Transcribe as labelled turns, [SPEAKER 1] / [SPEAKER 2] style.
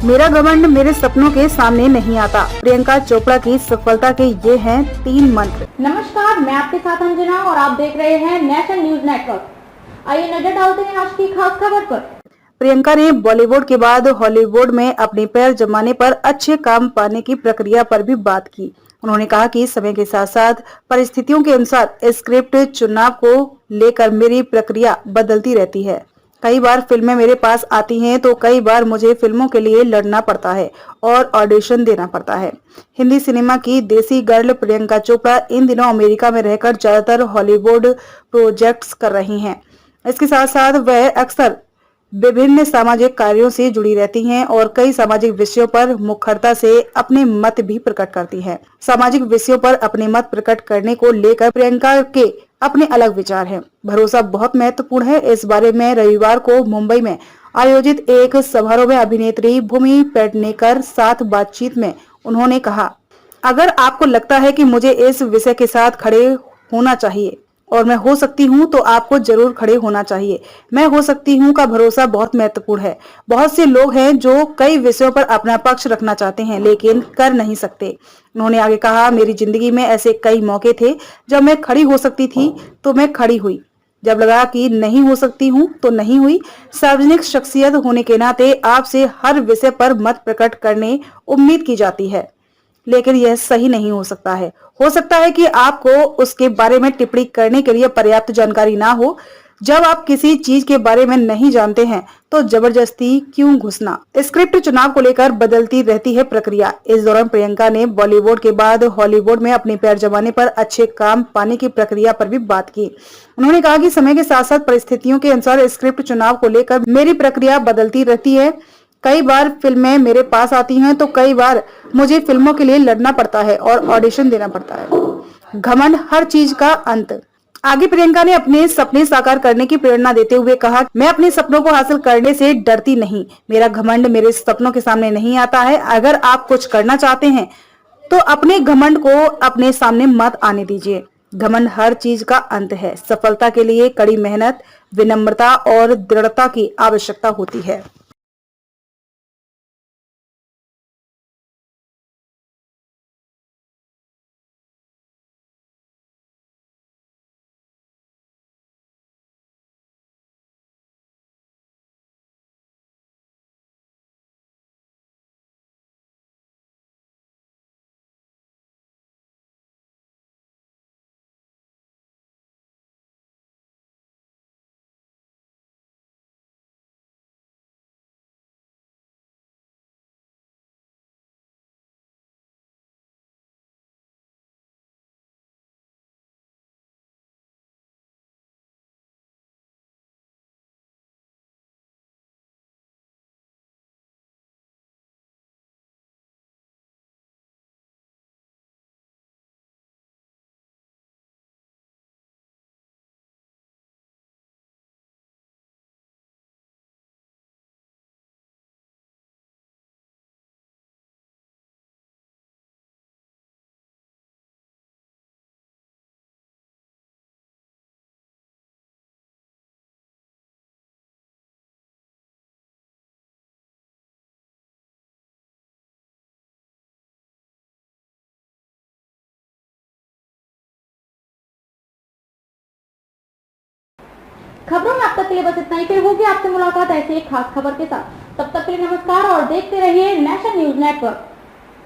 [SPEAKER 1] मेरा घमंड मेरे सपनों के सामने नहीं आता। प्रियंका चोपड़ा की सफलता के ये हैं 3 मंत्र।
[SPEAKER 2] नमस्कार, मैं आपके साथ अंजना और आप देख रहे हैं नेशनल न्यूज नेटवर्क। आइए नजर डालते हैं आज की खास खबर पर।
[SPEAKER 1] प्रियंका ने बॉलीवुड के बाद हॉलीवुड में अपने पैर जमाने पर अच्छे काम पाने की प्रक्रिया पर भी बात की। उन्होंने कहा कि समय के साथ साथ परिस्थितियों के अनुसार स्क्रिप्ट चुनाव को लेकर मेरी प्रक्रिया बदलती रहती है। कई बार फिल्में मेरे पास आती हैं तो कई बार मुझे फिल्मों के लिए लड़ना पड़ता है और ऑडिशन देना पड़ता है। हिंदी सिनेमा की देसी गर्ल प्रियंका चोपड़ा इन दिनों अमेरिका में रहकर ज्यादातर हॉलीवुड प्रोजेक्ट्स कर रही हैं। इसके साथ साथ वह अक्सर विभिन्न सामाजिक कार्यों से जुड़ी रहती हैं और कई सामाजिक विषयों पर मुखरता से अपने मत भी प्रकट करती हैं। सामाजिक विषयों पर अपने मत प्रकट करने को लेकर प्रियंका के अपने अलग विचार हैं। भरोसा बहुत महत्वपूर्ण है। इस बारे में रविवार को मुंबई में आयोजित एक समारोह में अभिनेत्री भूमि पेडनेकर साथ बातचीत में उन्होंने कहा, अगर आपको लगता है कि मुझे इस विषय के साथ खड़े होना चाहिए और मैं हो सकती हूँ तो आपको जरूर खड़े होना चाहिए। मैं हो सकती हूँ का भरोसा बहुत महत्वपूर्ण है। बहुत से लोग हैं जो कई विषयों पर अपना पक्ष रखना चाहते हैं लेकिन कर नहीं सकते। उन्होंने आगे कहा, मेरी जिंदगी में ऐसे कई मौके थे जब मैं खड़ी हो सकती थी तो मैं खड़ी हुई, जब लगा कि नहीं हो सकती हूँ तो नहीं हुई। सार्वजनिक शख्सियत होने के नाते आपसे हर विषय पर मत प्रकट करने उम्मीद की जाती है, लेकिन यह सही नहीं हो सकता है। हो सकता है कि आपको उसके बारे में टिप्पणी करने के लिए पर्याप्त जानकारी ना हो। जब आप किसी चीज के बारे में नहीं जानते हैं तो जबरदस्ती क्यों घुसना। स्क्रिप्ट चुनाव को लेकर बदलती रहती है प्रक्रिया। इस दौरान प्रियंका ने बॉलीवुड के बाद हॉलीवुड में अपने पैर जमाने पर अच्छे काम पाने की प्रक्रिया पर भी बात की। उन्होंने कहा कि समय के साथ साथ परिस्थितियों के अनुसार स्क्रिप्ट चुनाव को लेकर मेरी प्रक्रिया बदलती रहती है। कई बार फिल्में मेरे पास आती हैं तो कई बार मुझे फिल्मों के लिए लड़ना पड़ता है और ऑडिशन देना पड़ता है। घमंड हर चीज का अंत। आगे प्रियंका ने अपने सपने साकार करने की प्रेरणा देते हुए कहा, मैं अपने सपनों को हासिल करने से डरती नहीं। मेरा घमंड मेरे सपनों के सामने नहीं आता है। अगर आप कुछ करना चाहते हैं तो अपने घमंड को अपने सामने मत आने दीजिए। घमंड हर चीज का अंत है। सफलता के लिए कड़ी मेहनत, विनम्रता और दृढ़ता की आवश्यकता होती है।
[SPEAKER 2] खबरों में अब तक के लिए बस इतना ही। फिर होगी आपसे मुलाकात ऐसी एक खास खबर के साथ। तब तक के लिए नमस्कार और देखते रहिए नेशनल न्यूज नेटवर्क।